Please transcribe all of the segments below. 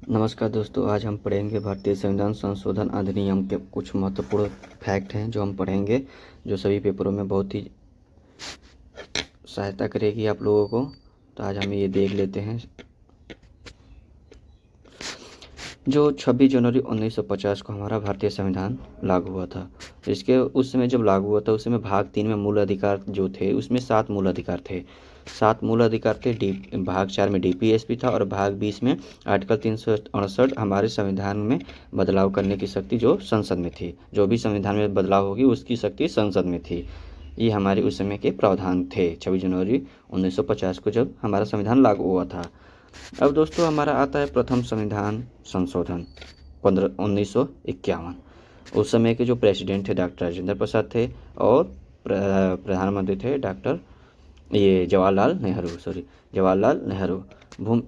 नमस्कार दोस्तों, आज हम पढ़ेंगे भारतीय संविधान संशोधन अधिनियम के कुछ महत्वपूर्ण फैक्ट हैं जो हम पढ़ेंगे, जो सभी पेपरों में बहुत ही सहायता करेगी आप लोगों को। तो आज हम ये देख लेते हैं। जो 26 जनवरी 1950 को हमारा भारतीय संविधान लागू हुआ था, इसके उस समय जब लागू हुआ था उस समय भाग 3 में मूल अधिकार जो थे उसमें 7 मूल अधिकार थे। 7 मूल अधिकार थे। भाग 4 में डीपीएसपी था और भाग 20 में आर्टिकल 368 हमारे संविधान में बदलाव करने की शक्ति जो संसद में थी। जो भी संविधान में बदलाव होगी उसकी शक्ति संसद में थी। ये हमारे उस समय के प्रावधान थे 26 जनवरी 1950 को जब हमारा संविधान लागू हुआ था। अब दोस्तों हमारा आता है प्रथम संविधान संशोधन 1951। उस समय के जो प्रेसिडेंट थे डॉक्टर राजेंद्र प्रसाद थे और प्रधानमंत्री थे डॉक्टर जवाहरलाल नेहरू।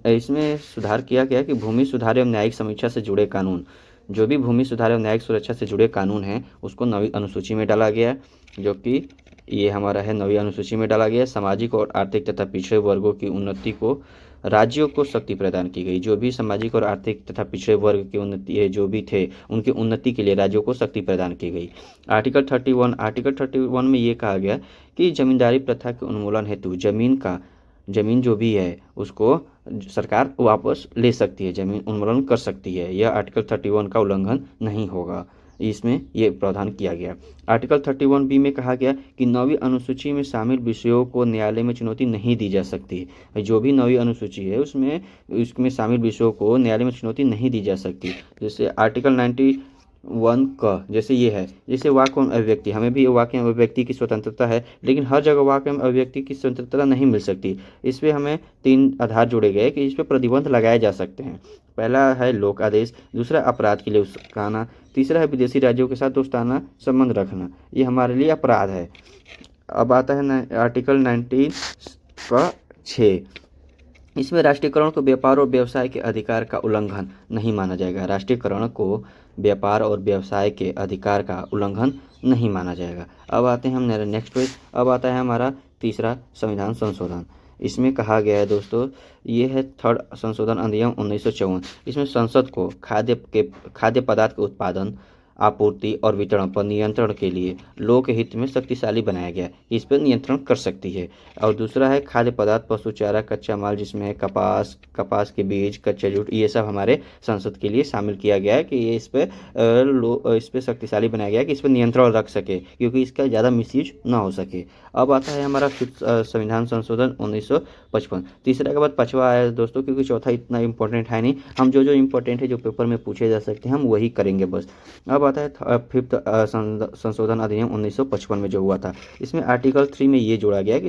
इसमें सुधार किया गया कि भूमि सुधार एवं न्यायिक समीक्षा से जुड़े कानून, जो भी भूमि सुधार एवं न्यायिक सुरक्षा से जुड़े कानून हैं उसको नवी अनुसूची में डाला गया, जो कि ये हमारा है नवी अनुसूची में डाला गया। सामाजिक और आर्थिक तथा पिछड़े वर्गों की उन्नति को राज्यों को शक्ति प्रदान की गई। जो भी सामाजिक और आर्थिक तथा पिछड़े वर्ग की उन्नति जो भी थे उनकी उन्नति के लिए राज्यों को शक्ति प्रदान की गई। आर्टिकल 31 में ये कहा गया कि जमींदारी प्रथा के उन्मूलन हेतु जमीन जो भी है उसको सरकार वापस ले सकती है, जमीन उन्मूलन कर सकती है। यह आर्टिकल 31 का उल्लंघन नहीं होगा, इसमें ये प्रावधान किया गया। आर्टिकल 31B में कहा गया कि नवी अनुसूची में शामिल विषयों को न्यायालय में चुनौती नहीं दी जा सकती। जो भी नवी अनुसूची है उसमें शामिल विषयों को न्यायालय में चुनौती नहीं दी जा सकती। जैसे आर्टिकल 91 का जैसे ये है, जैसे वाक्य एवं अभिव्यक्ति, हमें भी वाक्य एवं अभिव्यक्ति की स्वतंत्रता है, लेकिन हर जगह वाक्य एवं अभिव्यक्ति की स्वतंत्रता नहीं मिल सकती। इस पर हमें 3 आधार जोड़े गए कि इस पर प्रतिबंध लगाए जा सकते हैं। पहला है लोक आदेश, दूसरा अपराध के लिए उकसाना, तीसरा है विदेशी राज्यों के साथ दोस्ताना संबंध रखना, ये हमारे लिए अपराध है। अब आता है आर्टिकल 19 इसमें राष्ट्रीयकरण को व्यापार और व्यवसाय के अधिकार का उल्लंघन नहीं माना जाएगा। राष्ट्रीयकरण को व्यापार और व्यवसाय के अधिकार का उल्लंघन नहीं माना जाएगा। अब आते हैं हम नेक्स्ट पेज। अब आता है हमारा तीसरा संविधान संशोधन। इसमें कहा गया है दोस्तों, ये है थर्ड संशोधन अधिनियम 1954। इसमें संसद को खाद्य पदार्थ के उत्पादन, आपूर्ति और वितरण पर नियंत्रण के लिए लोकहित में शक्तिशाली बनाया गया, इस पर नियंत्रण कर सकती है। और दूसरा है खाद्य पदार्थ, पशु चारा, कच्चा माल जिसमें है कपास के बीज, कच्चे जूट, ये सब हमारे संसद के लिए शामिल किया गया है कि ये इस पर शक्तिशाली बनाया गया है कि इस पर नियंत्रण रख सके, क्योंकि इसका ज़्यादा मिसयूज ना हो सके। अब आता है हमारा संविधान संशोधन 1955। तीसरा के बाद पांचवा आया दोस्तों, क्योंकि चौथा इतना इंपॉर्टेंट है नहीं, हम जो इंपॉर्टेंट है जो पेपर में पूछे जा सकते हैं हम वही करेंगे बस। अब आता है फिफ्थ संशोधन अधिनियम 1955 में जो हुआ था। इसमें आर्टिकल 3 में ये जोड़ा गया कि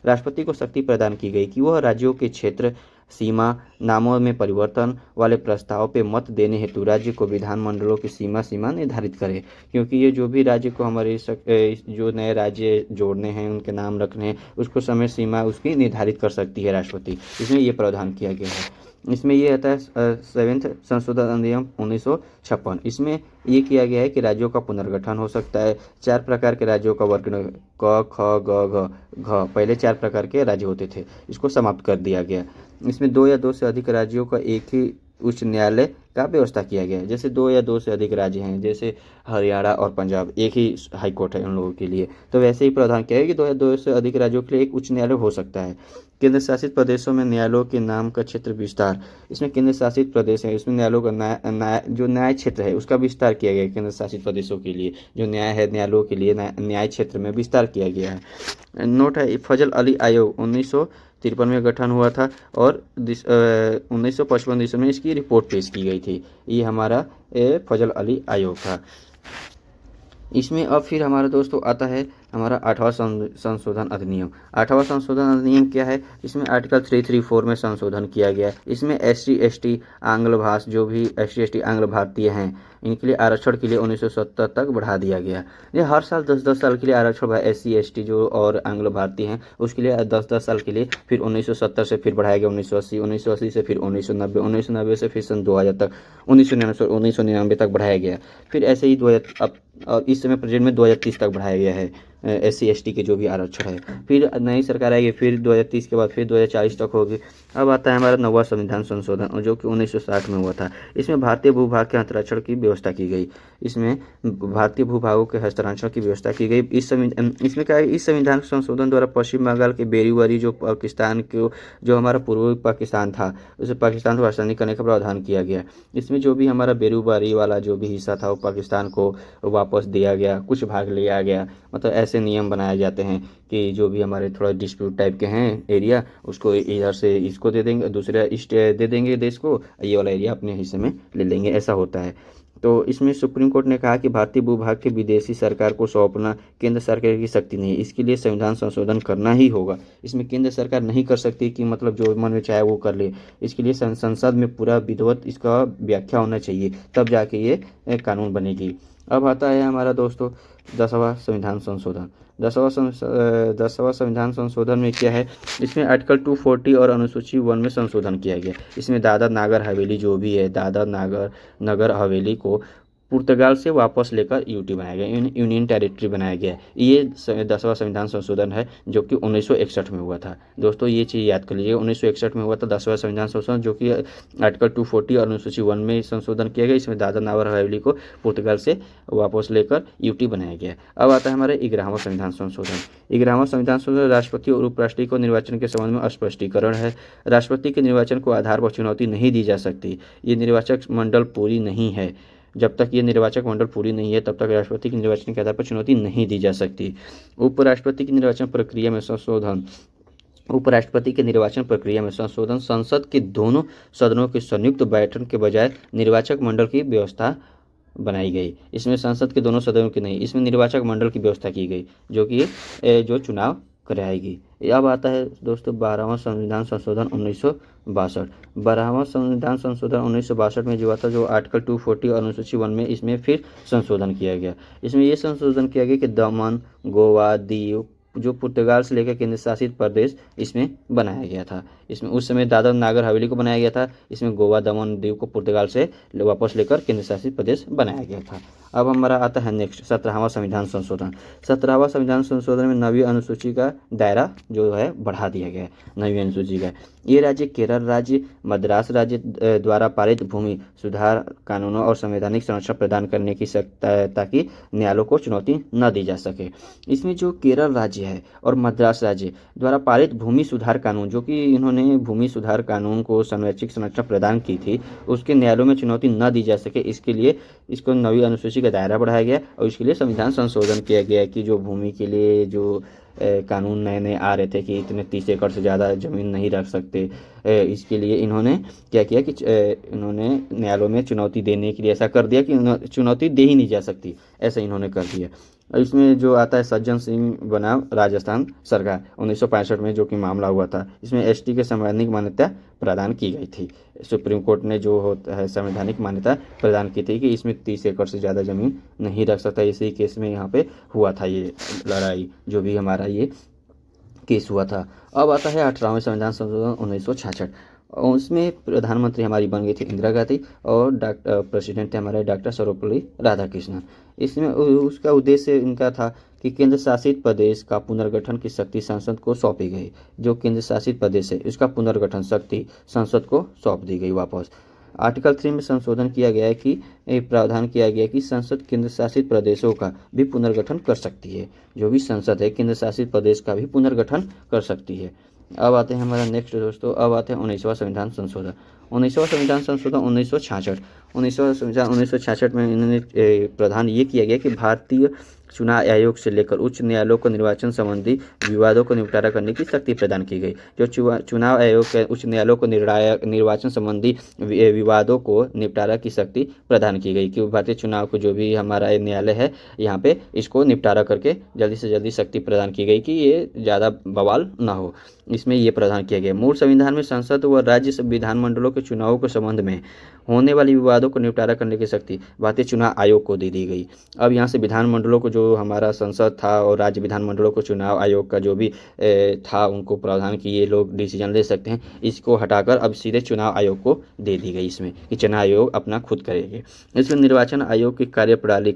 राष्ट्रपति को शक्ति प्रदान की गई कि वह राज्यों के क्षेत्र, सीमा, नामों में परिवर्तन वाले प्रस्ताव पे मत देने हेतु राज्य को विधानमंडलों की सीमा निर्धारित करे। क्योंकि ये जो भी राज्य को हमारे जो नए राज्य जोड़ने हैं, उनके नाम रखने हैं, उसको समय सीमा उसकी निर्धारित कर सकती है राष्ट्रपति। इसमें ये प्रावधान किया गया है। इसमें ये आता है 7th संशोधन अधिनियम 1956। इसमें ये किया गया है कि राज्यों का पुनर्गठन हो सकता है। 4 प्रकार के राज्यों का वर्गीकरण, क, ख, ग, घ, पहले 4 प्रकार के राज्य होते थे, इसको समाप्त कर दिया गया। इसमें 2 या 2 से अधिक राज्यों का एक ही उच्च न्यायालय का व्यवस्था किया गया है। जैसे 2 या 2 से अधिक राज्य हैं, जैसे हरियाणा और पंजाब, एक ही हाई कोर्ट है उन लोगों के लिए, तो वैसे ही प्रावधान किया है कि 2 या 2 से अधिक राज्यों के लिए एक उच्च न्यायालय हो सकता है। केंद्र शासित प्रदेशों में न्यायालयों के नाम का क्षेत्र विस्तार। इसमें केंद्र शासित प्रदेश है, इसमें न्यायालयों का जो न्याय क्षेत्र है उसका विस्तार किया गया है। केंद्र शासित प्रदेशों के लिए जो न्याय है, न्यायालयों के लिए न्याय क्षेत्र में विस्तार किया गया है। नोट है, फजल अली आयोग 1953 में गठन हुआ था और 1955 में इसकी रिपोर्ट पेश की गई थी। ये हमारा फजल अली आयोग था। इसमें अब फिर हमारा दोस्तों आता है हमारा 8वां संशोधन अधिनियम। 8वां संशोधन अधिनियम क्या है? इसमें आर्टिकल 334 में संशोधन किया गया। इसमें SC/ST आंग्ल भाषा, जो भी SC/ST आंग्ल भारतीय हैं, इनके लिए आरक्षण के लिए 1970 तक बढ़ा दिया गया। ये हर साल 10-10 साल के लिए आरक्षण SC/ST जो और आंग्ल भारतीय हैं उसके लिए 10-10 साल के लिए, फिर 1970 से फिर बढ़ाया गया 1980 से फिर 1990 से फिर सन 2000 तक, 1999 तक बढ़ाया गया। फिर ऐसे ही 2000 अब इस समय प्रेजेंट में 2030 तक बढ़ाया गया है। SC ST के जो भी आरक्षण है। फिर नई सरकार आएगी, फिर 2030 के बाद फिर 2040 तक होगी। अब आता है हमारा 9वां संविधान संशोधन, जो कि 1960 में हुआ था। इसमें भारतीय भूभाग के हस्ताक्षर की व्यवस्था की गई। इसमें भारतीय भूभागों के हस्ताक्षर की व्यवस्था की गई। इसमें क्या है, इस संविधान संशोधन द्वारा पश्चिम बंगाल के बेरीवरी, जो पाकिस्तान को, जो हमारा पूर्वी पाकिस्तान था, उसे पाकिस्तान को राजधानी करने का प्रावधान किया गया। इसमें जो भी हमारा बेरीवरी वाला जो भी हिस्सा था वो पाकिस्तान को वापस दिया गया, कुछ भाग लिया गया। मतलब ऐसे नियम बनाए जाते हैं कि जो भी हमारे थोड़ा डिस्प्यूट टाइप के हैं एरिया, उसको इधर से इसको दे देंगे, दूसरा ईस्ट दे देंगे देश को, ये वाला एरिया अपने हिस्से में ले लेंगे, ऐसा होता है। तो इसमें सुप्रीम कोर्ट ने कहा कि भारतीय भूभाग के विदेशी सरकार को सौंपना केंद्र सरकार की शक्ति नहीं है, इसके लिए संविधान संशोधन करना ही होगा। इसमें केंद्र सरकार नहीं कर सकती कि मतलब जो मन में चाहे वो कर ले। इसके लिए संसद में पूरा विधिवत इसका व्याख्या होना चाहिए, तब जाके ये कानून बनेगी। अब आता है हमारा दोस्तों 10वां संविधान संशोधन। 10वां संविधान संशोधन में क्या है, इसमें आर्टिकल 240 और अनुसूची 1 में संशोधन किया गया। इसमें दादर नागर हवेली जो भी है, दादर नगर हवेली को पुर्तगाल से वापस लेकर यूटी बनाया गया, यूनियन टेरिटरी बनाया गया। ये 10वां संविधान संशोधन है, जो कि 1961 में हुआ था। दोस्तों ये चीज़ याद कर लीजिए, 1961 में हुआ था 10वां संविधान संशोधन, जो कि आर्टिकल 240 और अनुसूची 1 में संशोधन किया गया। इसमें दादर नागर हवेली को पुर्तगाल से वापस लेकर यूटी बनाया गया। अब आता है हमारे 11वां संविधान संशोधन। 11वां संविधान संशोधन राष्ट्रपति और उपराष्ट्रपति को निर्वाचन के संबंध में स्पष्टीकरण है। राष्ट्रपति के निर्वाचन को आधार पर चुनौती नहीं दी जा सकती। ये निर्वाचक मंडल पूरी नहीं है, जब तक ये निर्वाचक मंडल पूरी नहीं है तब तक राष्ट्रपति के निर्वाचन के आधार पर चुनौती नहीं दी जा सकती। उपराष्ट्रपति की निर्वाचन प्रक्रिया में संशोधन। उपराष्ट्रपति के निर्वाचन प्रक्रिया में संशोधन संसद के दोनों सदनों की संयुक्त बैठक के बजाय निर्वाचक मंडल की व्यवस्था बनाई गई। इसमें संसद के दोनों सदनों की नहीं, इसमें निर्वाचक मंडल की व्यवस्था की गई, जो कि जो चुनाव कराएगी। अब आता है दोस्तों 12वां संविधान संशोधन 1962। 12वां संविधान संशोधन 1962 में जो हुआ था, जो आर्टिकल 240 और अनुसूची 1 में इसमें फिर संशोधन किया गया। इसमें ये संशोधन किया गया कि दमन, गोवा, दीव, जो पुर्तगाल से लेकर केंद्र शासित प्रदेश इसमें बनाया गया था। इसमें उस समय दादर नागर हवेली को बनाया गया था, इसमें गोवा, दमन, दीव को पुर्तगाल से वापस लेकर केंद्र शासित प्रदेश बनाया गया था। अब हमारा आता है नेक्स्ट 17वां संविधान संशोधन। 17वां संविधान संशोधन में 9वीं अनुसूची का दायरा जो है बढ़ा दिया गया है। 9वीं अनुसूची का ये राज्य केरल राज्य, मद्रास राज्य द्वारा पारित भूमि सुधार कानूनों और संवैधानिक संरक्षण प्रदान करने की सकता, ताकि न्यायालयों को चुनौती न दी जा सके। इसमें जो केरल राज्य है और मद्रास राज्य द्वारा पारित भूमि सुधार कानून, जो कि इन्होंने भूमि सुधार कानून को संवैधानिक संरक्षण प्रदान की थी, उसके न्यायालयों में चुनौती न दी जा सके, इसके लिए इसको 9वीं अनुसूची का दायरा बढ़ाया गया और इसके लिए संविधान संशोधन किया गया कि जो भूमि के लिए जो कानून नए नए आ रहे थे कि इतने 30 एकड़ से ज़्यादा ज़मीन नहीं रख सकते, इसके लिए इन्होंने क्या किया कि इन्होंने न्यायालयों में चुनौती देने के लिए ऐसा कर दिया कि चुनौती दे ही नहीं जा सकती, ऐसा इन्होंने कर दिया। और इसमें जो आता है सज्जन सिंह बनाम राजस्थान सरकार 1965 में जो कि मामला हुआ था, इसमें ST के संवैधानिक मान्यता प्रदान की गई थी। सुप्रीम कोर्ट ने जो होता है संवैधानिक मान्यता प्रदान की थी कि इसमें 30 एकड़ से ज़्यादा ज़मीन नहीं रख सकता। इसी केस में यहाँ पे हुआ था ये लड़ाई, जो भी हमारा ये केस हुआ था। अब आता है 18वां संविधान संशोधन 1966। उसमें प्रधानमंत्री हमारी बन गई थी इंदिरा गांधी और प्रेसिडेंट थे हमारे डॉक्टर सर्वपल्ली राधाकृष्णन। इसमें उसका उद्देश्य इनका था कि केंद्र शासित प्रदेश का पुनर्गठन की शक्ति संसद को सौंपी गई। जो केंद्र शासित प्रदेश है उसका पुनर्गठन शक्ति संसद को सौंप दी गई वापस। आर्टिकल 3 में संशोधन किया गया है कि प्रावधान किया गया कि संसद केंद्र शासित प्रदेशों का भी पुनर्गठन कर सकती है। जो भी संसद है केंद्र शासित प्रदेश का भी पुनर्गठन कर सकती है। अब आते हैं हमारा नेक्स्ट दोस्तों, अब आते हैं 19वां संविधान संशोधन। 19वां संविधान संशोधन 1966। 19वां संविधान 1966 में इन्होंने प्रावधान ये किया गया कि भारतीय चुनाव आयोग से लेकर उच्च न्यायालयों को निर्वाचन संबंधी विवादों को निपटारा करने की शक्ति प्रदान की गई। जो चुनाव आयोग के उच्च न्यायालयों को निर्वाचन संबंधी विवादों को निपटारा की शक्ति प्रदान की गई कि भारतीय चुनाव को जो भी हमारा न्यायालय है यहाँ पे इसको निपटारा करके जल्दी से जल्दी शक्ति प्रदान की गई कि ये ज़्यादा बवाल ना हो। इसमें ये प्रावधान किया गया। मूल संविधान में संसद व राज्य विधानमंडलों के के चुनावों के संबंध में होने वाले विवादों को निपटारा करने की शक्ति भारतीय चुनाव आयोग को दे दी गई। अब यहाँ से विधानमंडलों को, जो हमारा संसद था और राज्य विधानमंडलों को चुनाव आयोग का जो भी था उनको प्रावधान कि ये लोग डिसीजन ले सकते हैं, इसको हटाकर अब सीधे चुनाव आयोग को दे दी गई इसमें, कि चुनाव आयोग अपना खुद करेंगे। इसमें निर्वाचन आयोग की कार्यप्रणाली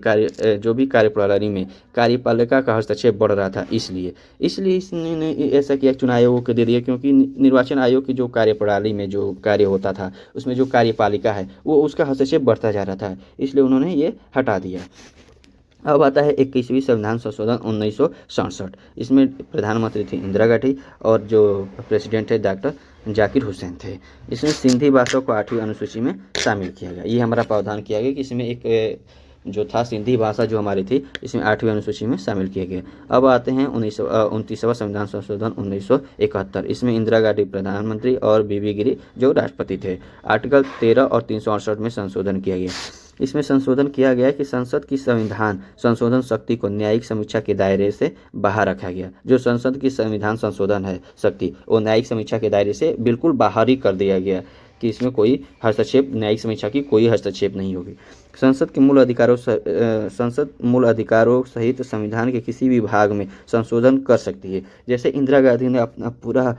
जो भी कार्यप्रणाली में कार्यपालिका का हस्तक्षेप बढ़ रहा था, इसलिए इसने ऐसा किया, चुनाव आयोग को दे दिया, क्योंकि निर्वाचन आयोग की जो कार्यप्रणाली में जो कार्य होता था उसमें जो कार्यपालिका है वो उसका हस्तक्षेप बढ़ता जा रहा था, इसलिए उन्होंने ये हटा दिया। अब आता है 21वीं संविधान संशोधन 1967। इसमें प्रधानमंत्री थी इंदिरा गांधी और जो प्रेसिडेंट थे डॉक्टर जाकिर हुसैन थे। इसमें सिंधी भाषा को 8वीं अनुसूची में शामिल किया गया। ये हमारा प्रावधान किया गया कि इसमें एक जो था सिंधी भाषा जो हमारी थी इसमें 8वीं अनुसूची में शामिल किया गया। अब आते हैं 29वां संविधान संशोधन 1971। इसमें इंदिरा गांधी प्रधानमंत्री और बीबी गिरी जो राष्ट्रपति थे। आर्टिकल 13 और 368 में संशोधन किया गया। इसमें संशोधन किया गया कि संसद की संविधान संशोधन शक्ति को न्यायिक समीक्षा के दायरे से बाहर रखा गया। जो संसद की संविधान संशोधन है शक्ति, वो न्यायिक समीक्षा के दायरे से बिल्कुल बाहर ही कर दिया गया कि इसमें कोई हस्तक्षेप, न्यायिक समीक्षा की कोई हस्तक्षेप नहीं होगी। संसद मूल अधिकारों सहित संविधान के किसी भी भाग में संशोधन कर सकती है। जैसे इंदिरा गांधी ने अपना पूरा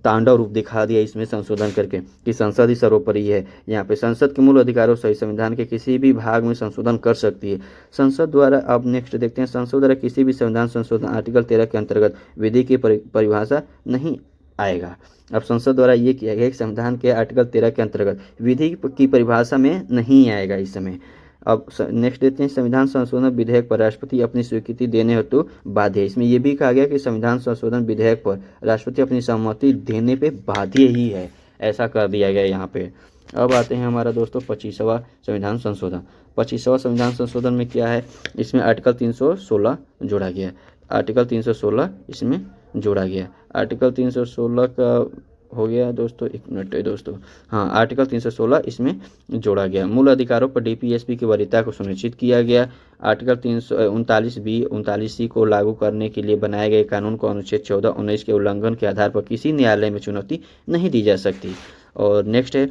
तांडव रूप दिखा दिया इसमें संशोधन करके कि संसद ही सर्वोपरि है। यहाँ पे संसद के मूल अधिकारों सहित संविधान के किसी भी भाग में संशोधन कर सकती है संसद द्वारा। अब नेक्स्ट देखते हैं, संसद द्वारा किसी भी संविधान संशोधन आर्टिकल 13 के अंतर्गत विधि की परिभाषा नहीं आएगा। अब संसद द्वारा ये किया गया कि संविधान के आर्टिकल 13 के अंतर्गत विधि की परिभाषा में नहीं आएगा इस समय। अब नेक्स्ट देते हैं, संविधान संशोधन विधेयक पर राष्ट्रपति अपनी स्वीकृति देने हेतु बाध्य है। इसमें यह भी कहा गया कि संविधान संशोधन विधेयक पर राष्ट्रपति अपनी सहमति देने पे बाध्य ही है, ऐसा कर दिया गया यहाँ पे। अब आते हैं हमारा दोस्तों 25वां संविधान संशोधन। 25वां संविधान संशोधन में क्या है, इसमें आर्टिकल 316 जोड़ा गया। आर्टिकल 316 इसमें जोड़ा गया। आर्टिकल 316 का हो गया दोस्तों, एक मिनट है दोस्तों, हाँ, आर्टिकल 316 इसमें जोड़ा गया। मूल अधिकारों पर डीपीएसपी की वरीयता को सुनिश्चित किया गया। आर्टिकल 339 39C को लागू करने के लिए बनाए गए कानून को अनुच्छेद 14 19 के उल्लंघन के आधार पर किसी न्यायालय में चुनौती नहीं दी जा सकती। और नेक्स्ट है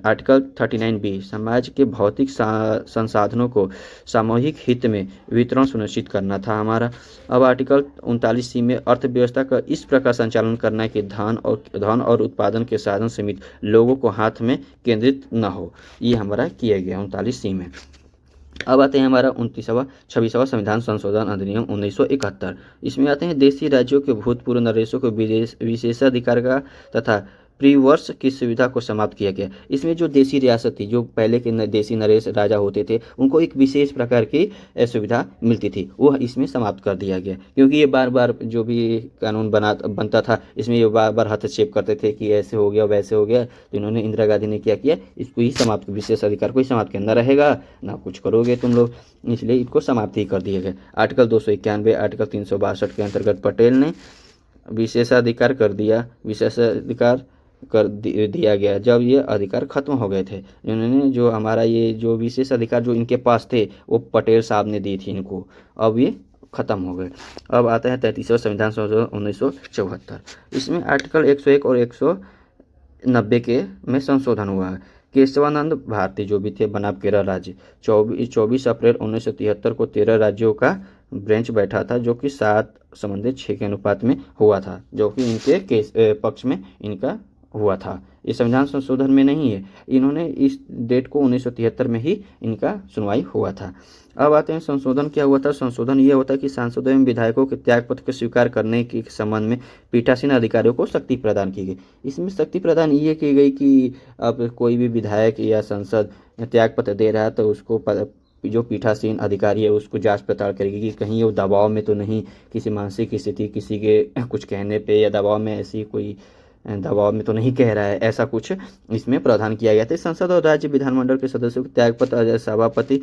आर्टिकल 39B, समाज के भौतिक संसाधनों को सामूहिक हित में वितरण सुनिश्चित करना था हमारा। अब आर्टिकल 39C में अर्थव्यवस्था का इस प्रकार संचालन करना है कि धन और उत्पादन के साधन सीमित लोगों को हाथ में केंद्रित न हो, ये हमारा किया गया 39C में। अब आते हैं हमारा 26वां संविधान संशोधन अधिनियम 1971। इसमें आते हैं देशी राज्यों के भूतपूर्व नरेशों को विशेषाधिकार का तथा प्रीवर्ष की सुविधा को समाप्त किया गया। इसमें जो देशी रियासत थी, जो पहले के देशी नरेश राजा होते थे, उनको एक विशेष प्रकार की सुविधा मिलती थी, वो इसमें समाप्त कर दिया गया। क्योंकि ये बार बार जो भी कानून बनता था इसमें ये बार बार हस्तक्षेप करते थे कि ऐसे हो गया वैसे हो गया, तो इन्होंने इंदिरा गांधी ने क्या किया, इसको ही समाप्त, विशेष अधिकार को ही समाप्त करना रहेगा ना कुछ करोगे तुम लोग, इसलिए इसको समाप्त ही कर दिया गया। आर्टिकल 291 आर्टिकल 362 के अंतर्गत पटेल ने विशेषाधिकार कर दिया, विशेषाधिकार कर दिया गया जब ये अधिकार खत्म हो गए थे। इन्होंने जो हमारा ये जो विशेष अधिकार जो इनके पास थे वो पटेल साहब ने दी थी इनको, अब ये खत्म हो गए। अब आता है 33वां संविधान संशोधन 1974। इसमें आर्टिकल 101 और 190 के में संशोधन हुआ है। केशवानंद भारती जो भी थे बनाम केरल राज्य, 24 अप्रैल 1973 को 13 राज्यों का बेंच बैठा था, जो कि 7:6 के अनुपात में हुआ था, जो कि इनके पक्ष में इनका हुआ था। ये संविधान संशोधन में नहीं है, इन्होंने इस डेट को 1973 में ही इनका सुनवाई हुआ था। अब आते हैं संशोधन क्या हुआ था। संशोधन ये होता है कि सांसदों एवं विधायकों के त्यागपत्र को स्वीकार करने के संबंध में पीठासीन अधिकारियों को शक्ति प्रदान की गई। इसमें शक्ति प्रदान ये की गई कि अब कोई भी विधायक या सांसद त्यागपत्र दे रहा है तो उसको जो पीठासीन अधिकारी है उसको जांच पड़ताल करेगी कि कहीं वो दबाव में तो नहीं, किसी मानसिक स्थिति, किसी के कुछ कहने पे या दबाव में, ऐसी कोई दबाव में तो नहीं कह रहा है, ऐसा कुछ इसमें प्रावधान किया गया था। संसद और राज्य विधानमंडल के सदस्यों के त्यागपत्र सभापति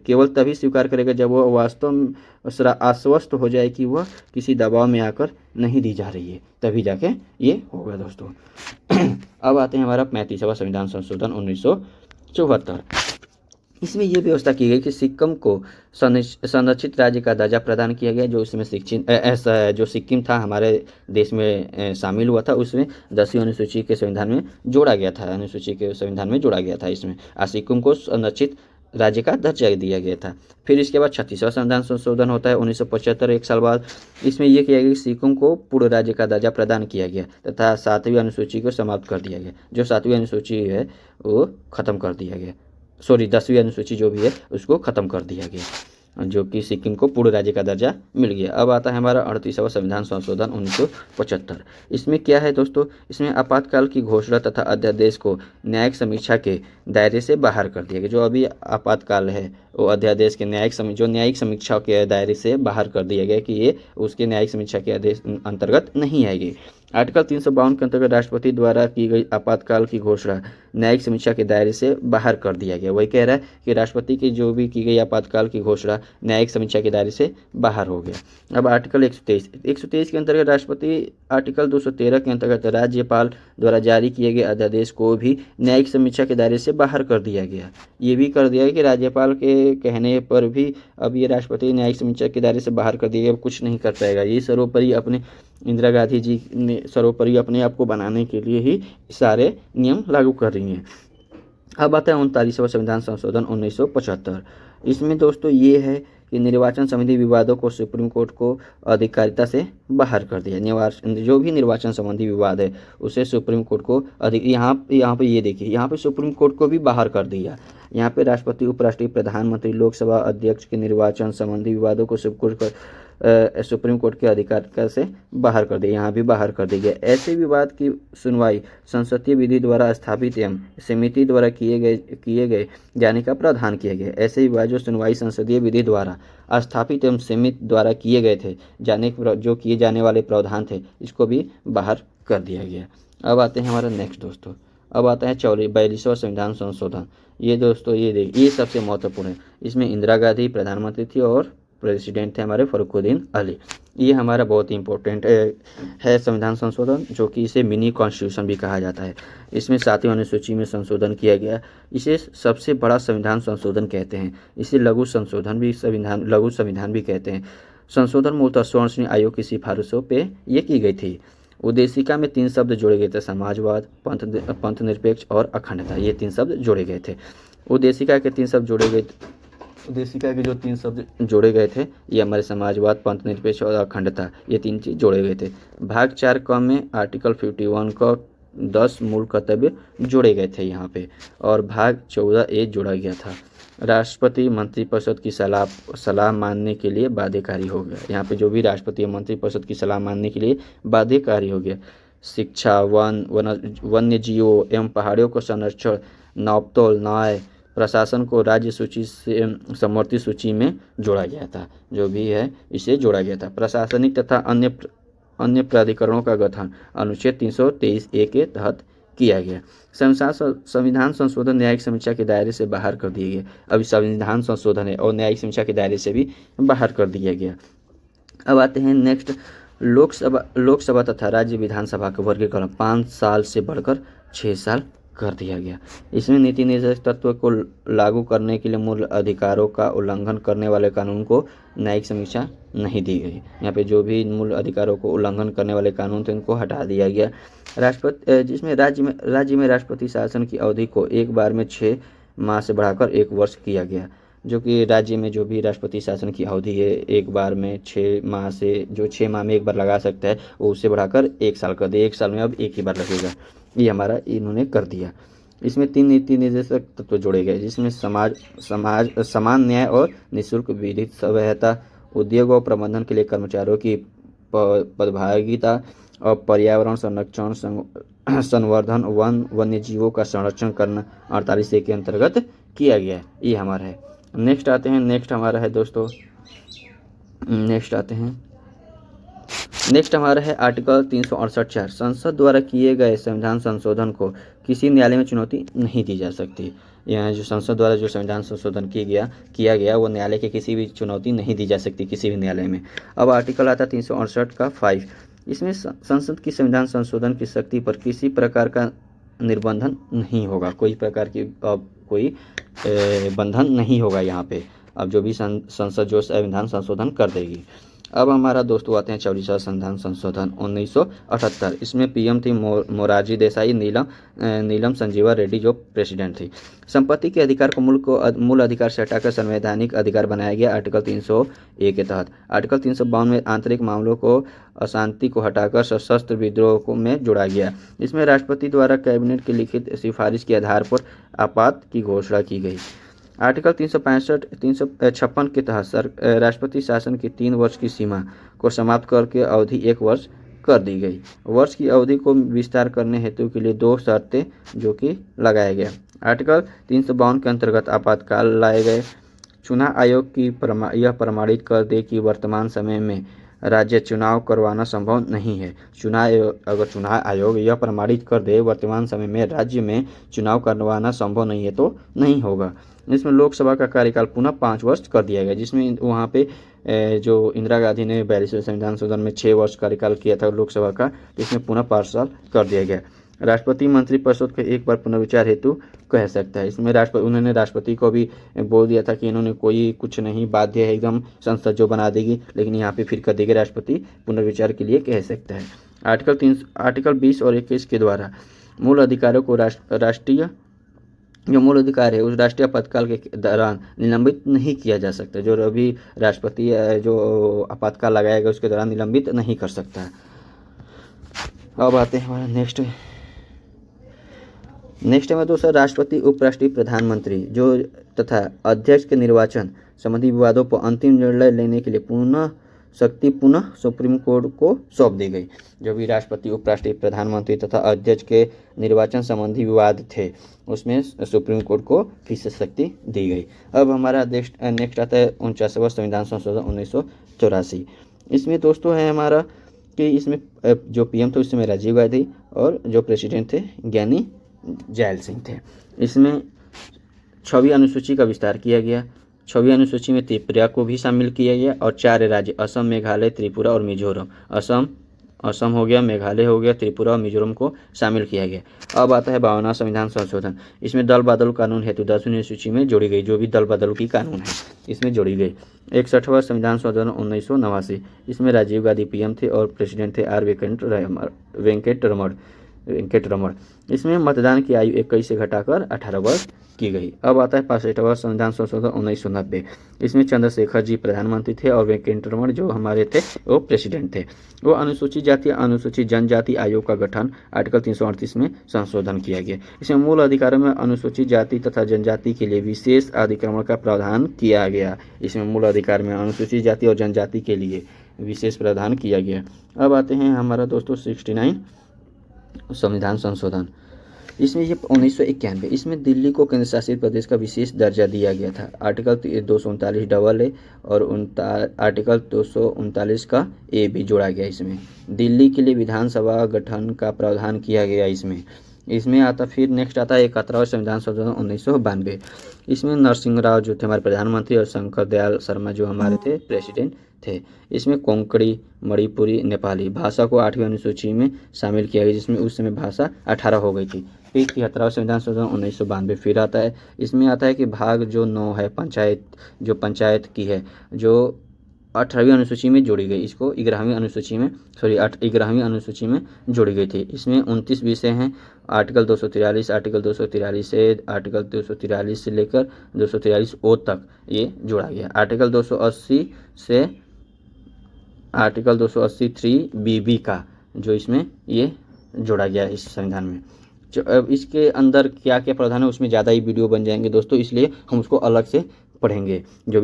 केवल तभी स्वीकार करेगा जब वह वास्तव में आश्वस्त हो जाए कि वह किसी दबाव में आकर नहीं दी जा रही है, तभी जाके ये होगा दोस्तों। अब आते हैं हमारा 35वां संविधान संशोधन 1974। इसमें ये व्यवस्था की गई कि सिक्किम को संरक्षित राज्य का दर्जा प्रदान किया गया, जो इसमें शिक्षित ऐसा जो सिक्किम था हमारे देश में शामिल हुआ था, उसमें 10वीं अनुसूची के संविधान में जोड़ा गया था, अनुसूची के संविधान में जोड़ा गया था इसमें, और सिक्किम को संरक्षित राज्य का दर्जा दिया गया था। फिर इसके बाद 36वां संविधान संशोधन होता है 1975, एक साल बाद। इसमें यह किया गया कि सिक्किम को पूर्ण राज्य का दर्जा प्रदान किया गया तथा 7वीं अनुसूची को समाप्त कर दिया गया। जो 7वीं अनुसूची है वो खत्म कर दिया गया, सॉरी 10वीं अनुसूची जो भी है उसको ख़त्म कर दिया गया, जो कि सिक्किम को पूर्ण राज्य का दर्जा मिल गया। अब आता है हमारा 38वां संविधान संशोधन 1975। इसमें क्या है दोस्तों, इसमें आपातकाल की घोषणा तथा अध्यादेश को न्यायिक समीक्षा के दायरे से बाहर कर दिया गया। जो अभी आपातकाल है वो अध्यादेश के न्यायिक समीक्षा के दायरे से बाहर कर दिया गया कि ये उसके न्यायिक समीक्षा के आदेश अंतर्गत नहीं आएगी। आर्टिकल 352 के अंतर्गत राष्ट्रपति द्वारा की गई आपातकाल की घोषणा न्यायिक समीक्षा के दायरे से बाहर कर दिया गया। वही कह रहा है कि राष्ट्रपति की जो भी की गई आपातकाल की घोषणा न्यायिक समीक्षा के दायरे से बाहर हो गया। अब आर्टिकल 123 के अंतर्गत राष्ट्रपति, आर्टिकल 213 के अंतर्गत राज्यपाल द्वारा जारी किए गए अध्यादेश को भी न्यायिक समीक्षा के दायरे से बाहर कर दिया गया। ये भी कर दिया कि राज्यपाल के कहने पर भी अब ये राष्ट्रपति न्यायिक समीक्षा के दायरे से बाहर कर दिया गया, अब कुछ नहीं कर पाएगा। ये सर्वोपरि अपने इंदिरा गांधी जी ने सर्वोपरि अपने आप को बनाने के लिए ही सारे नियम लागू कर रही हैं। अब आता है 39वां संविधान संशोधन 1975। इसमें दोस्तों ये है कि निर्वाचन संबंधी विवादों को सुप्रीम कोर्ट को अधिकारिता से बाहर कर दिया। जो भी निर्वाचन संबंधी विवाद है उसे सुप्रीम कोर्ट को यहाँ पे ये देखिए, यहाँ पे सुप्रीम कोर्ट को भी बाहर कर दिया। यहाँ पे राष्ट्रपति, उपराष्ट्रपति, प्रधानमंत्री, लोकसभा अध्यक्ष के निर्वाचन संबंधी विवादों को सुप्रीम कोर्ट के अधिकार से बाहर कर दिया, यहाँ भी बाहर कर दिया गया। ऐसे विवाद की सुनवाई संसदीय विधि द्वारा स्थापित एवं समिति द्वारा किए गए जाने का प्रावधान किया गया। ऐसे विवाद जो सुनवाई संसदीय विधि द्वारा स्थापित एवं समिति द्वारा किए गए थे, जो किए जाने वाले प्रावधान थे, इसको भी बाहर कर दिया गया। अब आते हैं हमारा नेक्स्ट दोस्तों, अब आता है 42वां संविधान संशोधन। ये दोस्तों ये सबसे महत्वपूर्ण है। इसमें इंदिरा गांधी प्रधानमंत्री थी और प्रेसिडेंट थे हमारे फरुखुद्दीन अली। ये हमारा बहुत ही इंपॉर्टेंट है संविधान संशोधन, जो कि इसे मिनी कॉन्स्टिट्यूशन भी कहा जाता है। इसमें 7वीं अनुसूची में संशोधन किया गया। इसे सबसे बड़ा संविधान संशोधन कहते हैं। इसे लघु संविधान भी कहते हैं। संशोधन मूलतः स्वर्ण श्रेणी आयोग की सिफारिशों पे ये की गई थी। उद्देशिका में 3 शब्द जोड़े गए थे, समाजवाद, पंथ निरपेक्ष और अखंडता। ये 3 शब्द जोड़े गए थे। उद्देशिका के 3 शब्द जोड़े गए उद्देशिका के जो 3 शब्द जोड़े गए थे, ये हमारे समाजवाद, पंथ निरपेक्ष और अखंडता, ये 3 चीज़ जोड़े गए थे। भाग 4 क में आर्टिकल 51 का 10 मूल कर्तव्य जोड़े गए थे यहाँ पे, और भाग 14A जोड़ा गया था। राष्ट्रपति मंत्रिपरिषद की सलाह मानने के लिए बाध्यकारी हो गया। यहाँ पे जो भी राष्ट्रपति मंत्रिपरिषद की सलाह मानने के लिए बाध्यकारी हो गया। शिक्षा, वन्य जीवों एवं पहाड़ियों को संरक्षण, नापतोल, न्याय, प्रशासन को राज्य सूची से समवर्ती सूची में जोड़ा गया था। जो भी है इसे जोड़ा गया था। प्रशासनिक तथा अन्य प्राधिकरणों का गठन अनुच्छेद 323A के तहत किया गया। संविधान संशोधन न्यायिक समीक्षा के दायरे से बाहर कर दिए गए। अभी संविधान संशोधन है और न्यायिक समीक्षा के दायरे से भी बाहर कर दिया गया। अब आते हैं नेक्स्ट, लोकसभा तथा राज्य विधानसभा का वर्गीकरण 5 साल से बढ़कर 6 साल कर दिया गया। इसमें नीति निर्देशक तत्व को लागू करने के लिए मूल अधिकारों का उल्लंघन करने वाले कानून को न्यायिक समीक्षा नहीं दी गई। यहाँ पे जो भी मूल अधिकारों को उल्लंघन करने वाले कानून थे उनको हटा दिया गया। जिसमें राज्य में राष्ट्रपति शासन की अवधि को एक बार में 6 माह से बढ़ाकर 1 वर्ष किया गया। जो कि राज्य में जो भी राष्ट्रपति शासन की अवधि है एक बार में 6 माह से, जो 6 माह में एक बार लगा सकता है, वो उससे बढ़ाकर 1 साल कर दिया। 1 साल में अब एक ही बार लगेगा। ये हमारा इन्होंने कर दिया। इसमें 3 नीति निर्देशक तत्व जोड़े गए, जिसमें समान न्याय और निःशुल्क विधिक सहायता, उद्योग और प्रबंधन के लिए कर्मचारियों की पदभागिता और पर्यावरण संरक्षण, संवर्धन, वन्य जीवों का संरक्षण करना 48A के अंतर्गत किया गया। ये हमारा है। नेक्स्ट हमारा है दोस्तों, नेक्स्ट हमारा है आर्टिकल 368(4). संसद द्वारा किए गए संविधान संशोधन को किसी न्यायालय में चुनौती नहीं दी जा सकती। यहाँ जो संसद द्वारा जो संविधान संशोधन किया गया वो न्यायालय के किसी भी चुनौती नहीं दी जा सकती किसी भी न्यायालय में। अब आर्टिकल आता है 368 का 5। इसमें संसद की संविधान संशोधन की शक्ति पर किसी प्रकार का निर्बंधन नहीं होगा, कोई प्रकार की कोई बंधन नहीं होगा यहाँ पे। अब जो भी संसद जो संविधान संशोधन कर देगी। अब हमारा दोस्तों आते हैं 44वां संविधान संशोधन 1978। इसमें पीएम थी मोरारजी देसाई, नीलम संजीवा रेड्डी जो प्रेसिडेंट थी। संपत्ति के अधिकार को मूल अधिकार से हटाकर संवैधानिक अधिकार बनाया गया आर्टिकल 301 के तहत। आर्टिकल 352 में आंतरिक मामलों को अशांति को हटाकर सशस्त्र विद्रोह में जोड़ा गया। इसमें राष्ट्रपति द्वारा कैबिनेट की लिखित सिफारिश के आधार पर आपात की घोषणा की गई। आर्टिकल 356 के तहत राष्ट्रपति शासन की 3 वर्ष की सीमा को समाप्त करके अवधि 1 वर्ष कर दी गई। वर्ष की अवधि को विस्तार करने हेतु के लिए 2 शर्तें जो कि लगाया गया। आर्टिकल 352 के अंतर्गत आपातकाल लाए गए। चुनाव आयोग की यह प्रमाणित कर दे कि वर्तमान समय में राज्य चुनाव करवाना संभव नहीं है। अगर चुनाव आयोग यह प्रमाणित कर दे वर्तमान समय में राज्य में चुनाव करवाना संभव नहीं है तो नहीं होगा। इसमें लोकसभा का कार्यकाल पुनः 5 वर्ष कर दिया गया, जिसमें वहाँ पे जो इंदिरा गांधी ने 42वें संविधान संशोधन में 6 वर्ष कार्यकाल किया था लोकसभा का, इसमें पुनः 5 साल कर दिया गया। राष्ट्रपति मंत्रिपरिषद को एक बार पुनर्विचार हेतु कह सकता है। इसमें उन्होंने राष्ट्रपति को भी बोल दिया था कि इन्होंने कोई कुछ नहीं, बाध्य है एकदम संसद जो बना देगी, लेकिन यहाँ पे फिर कर देगी राष्ट्रपति पुनर्विचार के लिए कह सकता है। आर्टिकल 20 और 21 के द्वारा मूल अधिकारों को राष्ट्रीय जो मूल अधिकार है उस राष्ट्रीय आपातकाल के दौरान निलंबित नहीं किया जा सकता। जो अभी राष्ट्रपति जो आपातकाल लगाएगा उसके दौरान निलंबित नहीं कर सकता। अब आते हैं हमारा नेक्स्ट में दोस्तों राष्ट्रपति, उपराष्ट्रपति, प्रधानमंत्री जो तथा अध्यक्ष के निर्वाचन संबंधी विवादों पर अंतिम निर्णय लेने के लिए पुनः सुप्रीम कोर्ट को सौंप दी गई। जो भी राष्ट्रपति, उपराष्ट्रपति, प्रधानमंत्री तथा अध्यक्ष के निर्वाचन संबंधी विवाद थे उसमें सुप्रीम कोर्ट को फिर से शक्ति दी गई। अब हमारा नेक्स्ट आता है 49वां संविधान संशोधन 1984। इसमें दोस्तों है हमारा कि इसमें जो पीएम थे उसमें राजीव गांधी और जो प्रेसिडेंट थे ज्ञानी जैल सिंह थे। इसमें 6वीं अनुसूची का विस्तार किया गया। 6वीं अनुसूची में त्रिपुरा को भी शामिल किया गया और 4 राज्य असम, मेघालय, त्रिपुरा और मिजोरम, असम हो गया, मेघालय हो गया, त्रिपुरा और मिजोरम को शामिल किया गया। अब आता है 52वां संविधान संशोधन। इसमें दल बदल कानून हेतु 10वीं अनुसूची में जोड़ी गई, जो भी दल बदल की कानून है इसमें जोड़ी गई। 61वां संविधान संशोधन 1989। इसमें राजीव गांधी पीएम थे और प्रेसिडेंट थे आर वेंकट रमण। इसमें मतदान की आयु 21 से घटाकर 18 वर्ष की गई। अब आता है 65वां संविधान संशोधन 1990। इसमें चंद्रशेखर जी प्रधानमंत्री थे और वेंकट रमण जो हमारे थे वो प्रेसिडेंट थे। वो अनुसूचित जाति अनुसूचित जनजाति आयोग का गठन आर्टिकल 338 में संशोधन किया गया। इसमें मूल अधिकारों में अनुसूचित जाति तथा जनजाति के लिए विशेष अधिक्रमण का प्रावधान किया गया। इसमें मूल अधिकार में अनुसूचित जाति और जनजाति के लिए विशेष प्रावधान किया गया। अब आते हैं हमारा दोस्तों 69 संविधान संशोधन। इसमें ये 1991। इसमें दिल्ली को केंद्र शासित प्रदेश का विशेष दर्जा दिया गया था। आर्टिकल 239 डबल ए और आर्टिकल 239 का ए भी जोड़ा गया। इसमें दिल्ली के लिए विधानसभा गठन का प्रावधान किया गया। इसमें आता फिर नेक्स्ट आता है 71वां संविधान संशोधन 1992। इसमें नरसिंह राव जो थे हमारे प्रधानमंत्री और शंकर दयाल शर्मा जो हमारे थे प्रेसिडेंट थे। इसमें कोंकणी, मणिपुरी, नेपाली भाषा को 8वीं अनुसूची में शामिल किया गया, जिसमें उस समय भाषा 18 हो गई थी। फिर 73वां संविधान संशोधन 1992 फिर आता है। इसमें आता है कि भाग जो 9 है पंचायत की है जो 18वीं अनुसूची में जोड़ी गई, इसको 11वीं अनुसूची में जोड़ी गई थी। इसमें 29 विषय हैं। आर्टिकल 243 से लेकर 243 ओ तक ये जोड़ा गया। आर्टिकल 280 बीबी का जो इसमें ये जोड़ा गया इस संविधान में। अब इसके अंदर क्या क्या प्रावधान है उसमें ज़्यादा ही वीडियो बन जाएंगे दोस्तों, इसलिए हम उसको अलग से पढ़ेंगे जो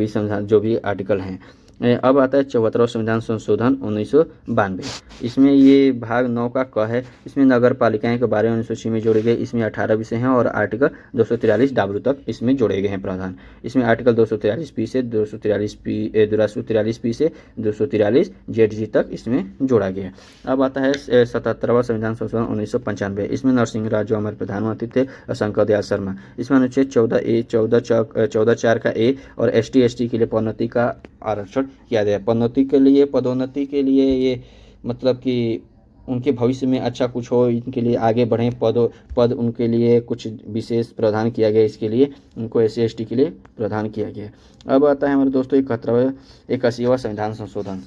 भी आर्टिकल हैं। अब आता है 74वां संविधान संशोधन 1992। इसमें ये भाग 9 का क है। इसमें नगर पालिकाएं के बारे में अनुसूची में जोड़े गए। इसमें 18 विषय हैं और आर्टिकल 243 डब्ल्यू तक इसमें जोड़े गए हैं प्रावधान। इसमें आर्टिकल 243 पी से 243 पी से 243 जेड जी तक इसमें जोड़ा गया। अब आता है 77वां संविधान संशोधन 1995। इसमें नरसिंह राव जो हमारे प्रधानमंत्री थे और शंकर दयाल शर्मा। इसमें अनुच्छेद 14 का ए और ST के लिए पदोन्नति का आरक्षण किया गया। पदोन्नति के लिए ये मतलब कि उनके भविष्य में अच्छा कुछ हो, इनके लिए आगे बढ़ें, पद उनके लिए कुछ विशेष प्रावधान किया गया, इसके लिए उनको SC ST के लिए प्रावधान किया गया। अब आता है हमारे दोस्तों 81वां संविधान संशोधन।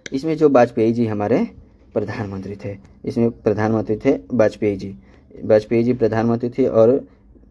इसमें जो वाजपेयी जी हमारे प्रधानमंत्री थे, इसमें प्रधानमंत्री थे वाजपेयी जी प्रधानमंत्री थे और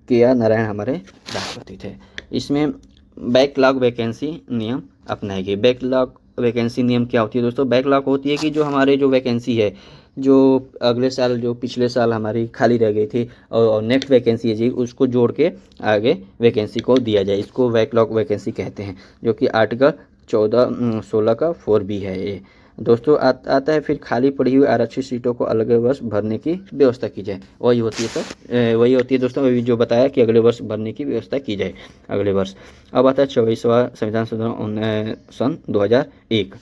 KR नारायण हमारे राष्ट्रपति थे। इसमें बैकलॉग वैकेंसी नियम अपनाए गए। बैकलॉग वैकेंसी नियम क्या होती है दोस्तों? बैकलॉग होती है कि जो हमारे जो वैकेंसी है, जो अगले साल, जो पिछले साल हमारी खाली रह गई थी और नेक्स्ट वैकेंसी है जी, उसको जोड़ के आगे वैकेंसी को दिया जाए, इसको बैकलॉग वैकेंसी कहते हैं, जो कि आर्टिकल 16 का 4B है ये दोस्तों। आता है फिर खाली पड़ी हुई आरक्षित सीटों को अगले वर्ष भरने की व्यवस्था की जाए। वही होती है सर, वही होती है दोस्तों, अभी जो बताया कि अगले वर्ष भरने की व्यवस्था की जाए अगले वर्ष। अब आता है 24वां संविधान संशोधन सन 2001।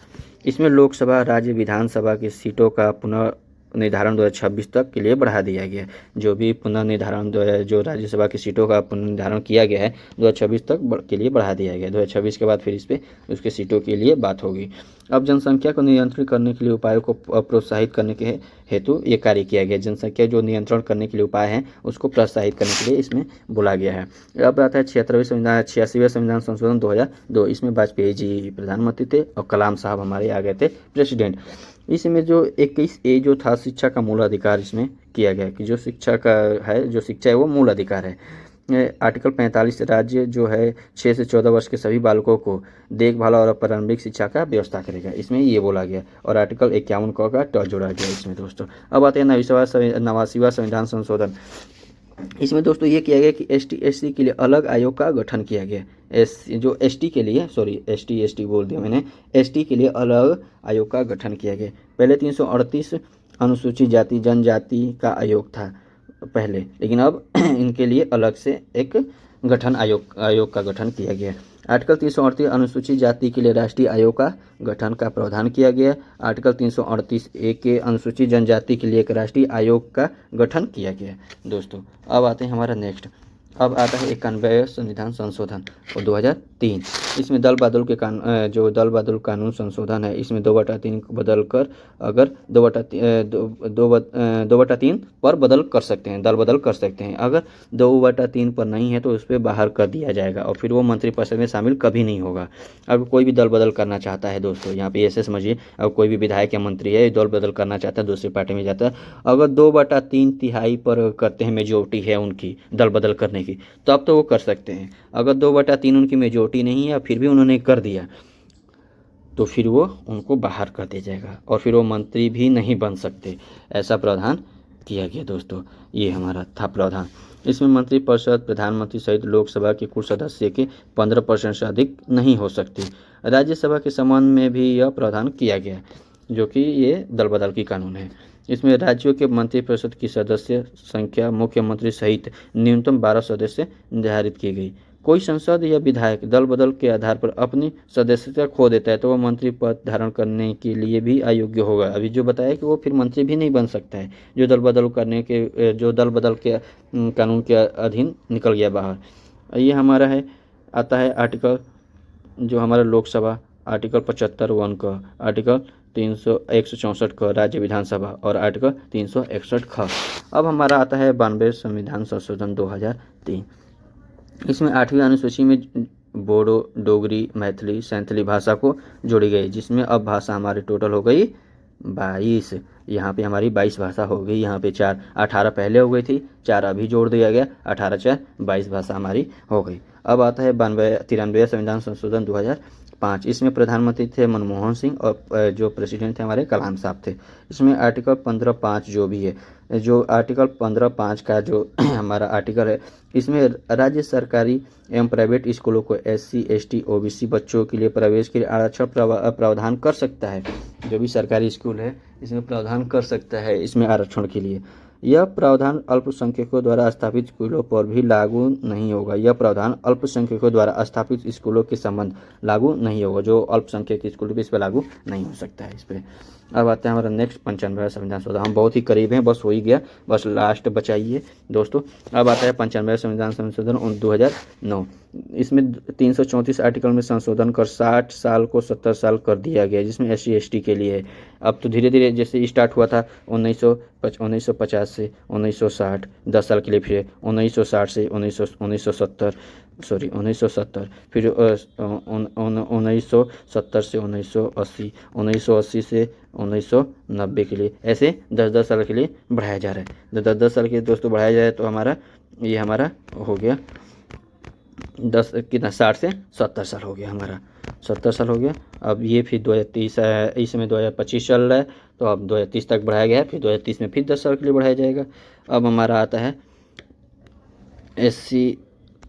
इसमें लोकसभा, राज्य विधानसभा की सीटों का पुनर्निर्धारण 2026 तक के लिए बढ़ा दिया गया। जो भी पुनर्निर्धारण जो राज्यसभा की सीटों का पुनर्निर्धारण किया गया है 2026 तक के लिए बढ़ा दिया गया। 2026 के बाद फिर इस पे उसके सीटों के लिए बात होगी। अब जनसंख्या को नियंत्रित करने के लिए उपायों को प्रोत्साहित करने के हेतु ये कार्य किया गया। जनसंख्या जो नियंत्रण करने के लिए उपाय हैं उसको प्रोत्साहित करने के लिए इसमें बोला गया है। अब आता है 86वें संविधान संशोधन 2002। इसमें वाजपेयी जी प्रधानमंत्री थे और कलाम साहब हमारे आ गए थे प्रेसिडेंट। इसमें जो 21A जो था शिक्षा का मूल अधिकार इसमें किया गया कि जो शिक्षा का है, जो शिक्षा है वो मूल अधिकार है। आर्टिकल 45 राज्य जो है 6 से 14 वर्ष के सभी बालकों को देखभाल और प्रारंभिक शिक्षा का व्यवस्था करेगा, इसमें ये बोला गया। और आर्टिकल 51 का जोड़ा गया इसमें दोस्तों। अब आते हैं 89वां संविधान संशोधन। इसमें दोस्तों ये किया गया कि ST SC के लिए अलग आयोग का गठन किया गया। ST के लिए, सॉरी ST बोल दिया मैंने, ST के लिए अलग आयोग का गठन किया गया। पहले 338 अनुसूचित जाति जनजाति का आयोग था पहले, लेकिन अब इनके लिए अलग से एक आयोग का गठन किया गया। आर्टिकल 338 अनुसूचित जाति के लिए राष्ट्रीय आयोग का गठन का प्रावधान किया गया। आर्टिकल 338A के अनुसूचित जनजाति के लिए एक राष्ट्रीय आयोग का गठन किया गया दोस्तों। अब आते हैं हमारा नेक्स्ट। अब आता है 91वां संविधान संशोधन और 2003। इसमें दल बदल कानून संशोधन है। इसमें 2/3 को बदल कर अगर 2/3 पर बदल कर सकते हैं, दल बदल कर सकते हैं। अगर 2/3 पर नहीं है तो उस पर बाहर कर दिया जाएगा और फिर वो मंत्रिपरिषद में शामिल कभी नहीं होगा। अब कोई भी दल बदल करना चाहता है दोस्तों, यहाँ पे ऐसे समझिए, अब कोई भी विधायक या मंत्री है दल बदल करना चाहता है, दूसरी पार्टी में जाता है, अगर 2/3 तिहाई पर करते हैं, मेजोरिटी है उनकी दल बदल करने की, तब तो वो कर सकते हैं। अगर 2/3 उनकी मेजोरिटी नहीं है फिर भी उन्होंने कर दिया तो फिर वो उनको बाहर कर दिया जाएगा और फिर वो मंत्री भी नहीं बन सकते। ऐसा प्रावधान किया गया दोस्तों, ये हमारा था प्रावधान। इसमें मंत्रिपरिषद प्रधानमंत्री सहित लोकसभा के कुल सदस्य के 15% से अधिक नहीं हो सकती। राज्यसभा के संबंध में भी यह प्रावधान किया गया, जो कि ये दल बदल की कानून है। इसमें राज्यों के मंत्रिपरिषद की सदस्य संख्या मुख्यमंत्री सहित न्यूनतम 12 सदस्य निर्धारित की गई। कोई सांसद या विधायक दल बदल के आधार पर अपनी सदस्यता खो देता है तो वह मंत्री पद धारण करने के लिए भी अयोग्य होगा। अभी जो बताया कि वो फिर मंत्री भी नहीं बन सकता है, जो दल बदल के कानून के अधीन निकल गया बाहर। ये हमारा है, आता है आर्टिकल जो हमारा लोकसभा, आर्टिकल 75(1) का, आर्टिकल 164 का राज्य विधानसभा और आर्टिकल 361 का। अब हमारा आता है 92 संविधान संशोधन 2003। इसमें 8वीं अनुसूची में बोडो, डोगरी, मैथिली, सैंथली भाषा को जोड़ी गई, जिसमें अब भाषा हमारी टोटल हो गई 22। यहाँ पे हमारी 22 भाषा हो गई। यहाँ पे 18 पहले हो गई थी, 4 अभी जोड़ दिया गया, 18 4 22 भाषा हमारी हो गई। अब आता है 93वां संविधान संशोधन 2005। इसमें प्रधानमंत्री थे मनमोहन सिंह और जो प्रेसिडेंट थे हमारे कलाम साहब थे। इसमें आर्टिकल 15(5) जो भी है, जो आर्टिकल 15(5) का जो हमारा आर्टिकल है, इसमें राज्य सरकारी एवं प्राइवेट स्कूलों को SC ST OBC बच्चों के लिए प्रवेश के लिए आरक्षण प्रावधान कर सकता है। जो भी सरकारी स्कूल है इसमें प्रावधान कर सकता है इसमें आरक्षण के लिए। यह प्रावधान अल्पसंख्यकों द्वारा स्थापित स्कूलों पर भी लागू नहीं होगा। यह प्रावधान अल्पसंख्यकों द्वारा स्थापित स्कूलों के संबंध लागू नहीं होगा। जो अल्पसंख्यक स्कूल भी इस पर लागू नहीं हो सकता है इस पर। अब आता है हमारा नेक्स्ट 95वां संविधान संशोधन। हम बहुत ही करीब हैं, बस हो ही गया, बस लास्ट बचाइए दोस्तों। अब आता है 95वां संविधान संशोधन 2009। इसमें 334 आर्टिकल में संशोधन कर 60 साल को 70 साल कर दिया गया, जिसमें SC ST के लिए है। अब तो धीरे धीरे जैसे स्टार्ट हुआ था 1950 से 1960, 10 साल के लिए, फिर 1960 से 1970, सॉरी 1970, फिर 1970 से 1980, 1980 से 1990 के लिए, ऐसे 10-10 साल के लिए बढ़ाया जा रहा है। तो 10-10 साल के लिए दोस्तों बढ़ाया जाए तो हमारा ये हमारा हो गया 10 कितना 60 से 70 साल हो गया, हमारा 70 साल हो गया। अब ये फिर 2030 है, इसमें 2025 चल रहा है, तो अब 2030 तक बढ़ाया गया है, फिर 2030 में फिर 10 साल के लिए बढ़ाया जाएगा। अब हमारा आता है SC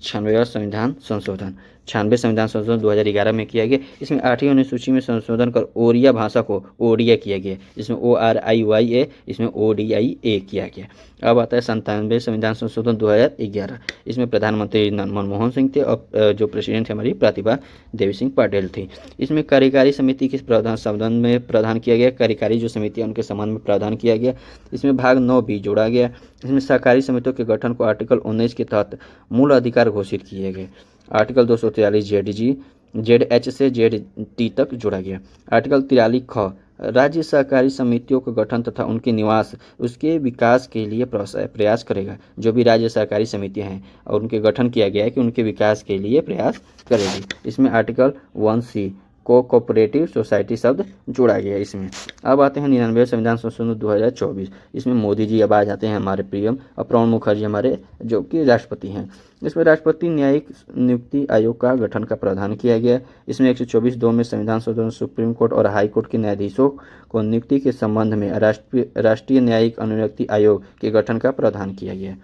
96वां संविधान संशोधन। 96 संविधान संशोधन 2011 में किया गया। इसमें 8वीं अनुसूची में संशोधन कर ओरिया भाषा को ओडिया किया गया, इसमें ORIYA, इसमें ODIA किया गया। अब आता है 97वें संविधान संशोधन 2011। इसमें प्रधानमंत्री मनमोहन सिंह थे और जो प्रेसिडेंट हमारी प्रतिभा देवी सिंह पटेल थी। इसमें कार्यकारी समिति के संबंध में प्रावधान किया गया, कार्यकारी जो समिति है उनके संबंध में प्रावधान किया गया। इसमें भाग 9B जोड़ा गया। इसमें सहकारी समितियों के गठन को आर्टिकल 19 के तहत मूल अधिकार घोषित किए गए। आर्टिकल 243 ZH से ZT तक जोड़ा गया। आर्टिकल 43 ख राज्य सहकारी समितियों का गठन तथा उनके निवास उसके विकास के लिए प्रयास करेगा। जो भी राज्य सहकारी समितियां हैं और उनके गठन किया गया है कि उनके विकास के लिए प्रयास करेगी। इसमें आर्टिकल 1C कोऑपरेटिव सोसाइटी शब्द जोड़ा गया इसमें। अब आते हैं 99वें संविधान संशोधन 2024। इसमें मोदी जी अब आ जाते हैं हमारे प्रियम, और प्रणब मुखर्जी हमारे जो कि राष्ट्रपति हैं। इसमें राष्ट्रपति न्यायिक नियुक्ति आयोग का गठन का प्रावधान किया गया। इसमें 124(2) में संविधान संशोधन सुप्रीम कोर्ट और हाई कोर्ट के न्यायाधीशों को नियुक्ति के संबंध में राष्ट्रीय न्यायिक अनुनियुक्ति आयोग के गठन का प्रावधान किया गया।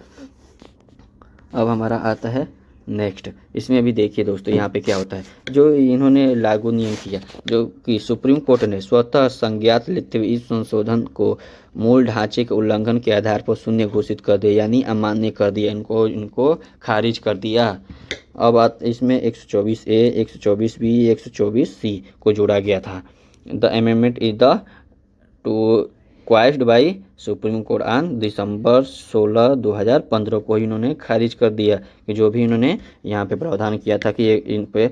अब हमारा आता है नेक्स्ट। इसमें अभी देखिए दोस्तों यहाँ पे क्या होता है, जो इन्होंने लागू नियम किया, जो कि सुप्रीम कोर्ट ने स्वतः संज्ञात लेते हुए इस संशोधन को मूल ढांचे के उल्लंघन के आधार पर शून्य घोषित कर दिया, यानी अमान्य कर दिया, इनको खारिज कर दिया। अब इसमें 124A, 124B, 124C को जोड़ा गया था। The amendment is the two quashed by Supreme Court on December 16, 2015 को इन्होंने खारिज कर दिया कि जो भी इन्होंने यहाँ पे प्रावधान किया था कि इन पे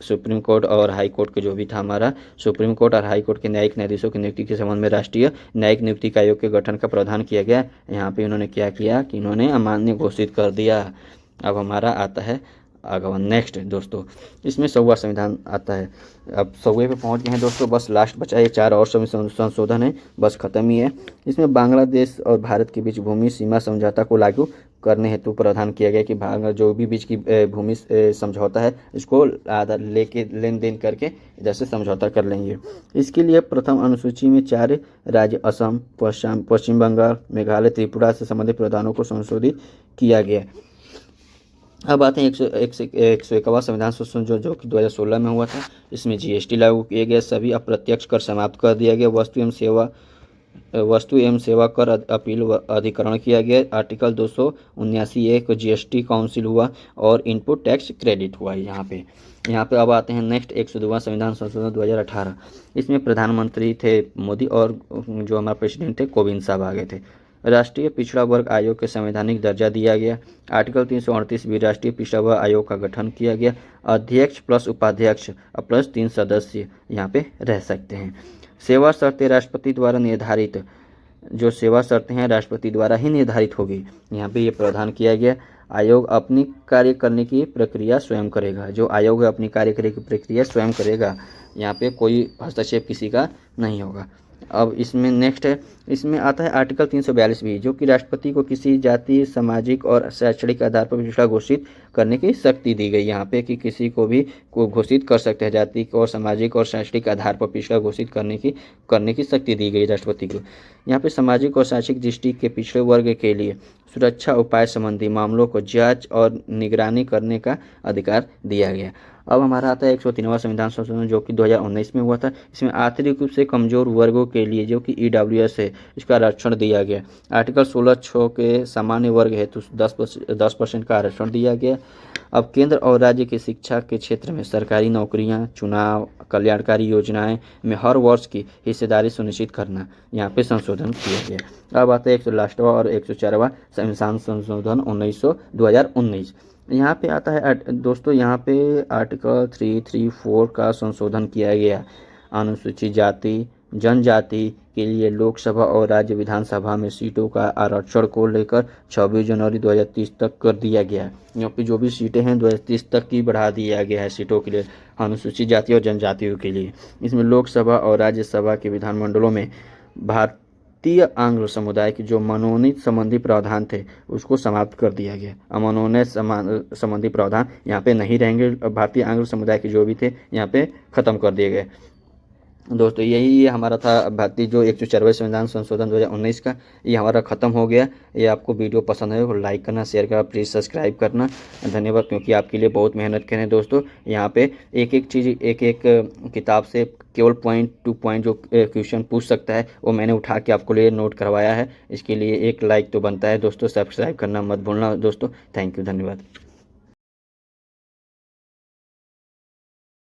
सुप्रीम कोर्ट और हाई कोर्ट के जो भी था हमारा सुप्रीम कोर्ट और हाई कोर्ट के न्यायिक न्यायाधीशों की नियुक्ति के संबंध में राष्ट्रीय न्यायिक नियुक्ति आयोग के गठन का प्रावधान किया गया। यहाँ पे इन्होंने क्या किया कि इन्होंने अमान्य घोषित कर दिया। अब हमारा आता है आगवा नेक्स्ट दोस्तों। इसमें 100वां संविधान आता है। अब 100वें पे पहुंच गए हैं दोस्तों, बस लास्ट बचा है, 4 और संशोधन है, बस खत्म ही है। इसमें बांग्लादेश और भारत के बीच भूमि सीमा समझौता को लागू करने हेतु प्रावधान किया गया कि जो भी बीच की भूमि समझौता है इसको लेके लेन देन करके इधर से समझौता कर लेंगे। इसके लिए प्रथम अनुसूची में 4 राज्य असम, पश्चिम बंगाल, मेघालय, त्रिपुरा से संबंधित प्रावधानों को संशोधित किया गया। अब आते हैं 101वां संविधान संशोधन जो कि 2016 में हुआ था। इसमें GST लागू किए गए, सभी अप्रत्यक्ष कर समाप्त कर दिया गया, वस्तु एवं सेवा कर अपील अधिकरण किया गया। आर्टिकल 279A को GST काउंसिल हुआ और इनपुट टैक्स क्रेडिट हुआ। यहाँ पे अब आते हैं नेक्स्ट 102वां संविधान संशोधन 2018। इसमें प्रधानमंत्री थे मोदी और जो हमारे प्रेसिडेंट थे कोविंद साहब आ गए थे। राष्ट्रीय पिछड़ा वर्ग आयोग के संवैधानिक दर्जा दिया गया। आर्टिकल 338 भी राष्ट्रीय पिछड़ा वर्ग आयोग का गठन किया गया। अध्यक्ष प्लस उपाध्यक्ष प्लस 3 सदस्य यहाँ पे रह सकते हैं। सेवा शर्तें राष्ट्रपति द्वारा निर्धारित, जो सेवा शर्तें हैं राष्ट्रपति द्वारा ही निर्धारित होगी। यहाँ पे ये प्रावधान किया गया। आयोग अपनी कार्य करने की प्रक्रिया स्वयं करेगा, जो आयोग है अपनी कार्य करने की प्रक्रिया स्वयं करेगा। यहाँ पे कोई हस्तक्षेप किसी का नहीं होगा। अब इसमें नेक्स्ट है, इसमें आता है आर्टिकल 342 भी, जो कि राष्ट्रपति को किसी जाति, सामाजिक और शैक्षणिक आधार पर पिछड़ा घोषित करने की शक्ति दी गई। यहाँ पे कि किसी को भी घोषित कर सकते हैं, जाति को और सामाजिक और शैक्षणिक आधार पर पिछड़ा घोषित करने की शक्ति दी गई राष्ट्रपति को। यहाँ पे सामाजिक और शैक्षिक दृष्टि के पिछड़े वर्ग के लिए सुरक्षा उपाय संबंधी मामलों को जांच और निगरानी करने का अधिकार दिया गया। अब हमारा आता है 103वां संविधान संशोधन जो कि 2019 में हुआ था। इसमें आर्थिक रूप से कमजोर वर्गों के लिए जो कि EWS है इसका आरक्षण दिया गया। आर्टिकल 16(6) के सामान्य वर्ग हेतु 10% का आरक्षण दिया गया। अब केंद्र और राज्य की शिक्षा के क्षेत्र में सरकारी नौकरियां, चुनाव, कल्याणकारी योजनाएं में हर वर्ष की हिस्सेदारी सुनिश्चित करना, यहाँ पे संशोधन किया गया। अब आता है 104वां और 104वां संविधान संशोधन 2019। यहाँ पे आता है दोस्तों, यहाँ पे आर्टिकल 334 का संशोधन किया गया। अनुसूचित जाति जनजाति के लिए लोकसभा और राज्य विधानसभा में सीटों का आरक्षण को लेकर 26 जनवरी 2030 तक कर दिया गया है। यहाँ पे जो भी सीटें हैं 2030 तक की बढ़ा दिया गया है सीटों के लिए, अनुसूचित जाति और जनजातियों के लिए। इसमें लोकसभा और राज्यसभा के विधानमंडलों में भारतीय आंग्ल समुदाय के जो मनोनीत संबंधी प्रावधान थे उसको समाप्त कर दिया गया। अमनोनीत संबंधी प्रावधान यहाँ पे नहीं रहेंगे। भारतीय आंग्ल समुदाय के जो भी थे यहाँ पे खत्म कर दिए गए। दोस्तों यही हमारा था भारतीय जो 104वें संविधान संशोधन 2019 का, ये हमारा ख़त्म हो गया। ये आपको वीडियो पसंद है तो लाइक करना, शेयर करना, प्लीज़ सब्सक्राइब करना। धन्यवाद, क्योंकि आपके लिए बहुत मेहनत करें दोस्तों। यहाँ पे एक एक चीज़ एक एक किताब से केवल पॉइंट टू पॉइंट जो क्वेश्चन पूछ सकता है वो मैंने उठा के आपको लिए नोट करवाया है। इसके लिए एक लाइक तो बनता है दोस्तों। सब्सक्राइब करना मत भूलना दोस्तों। थैंक यू, धन्यवाद।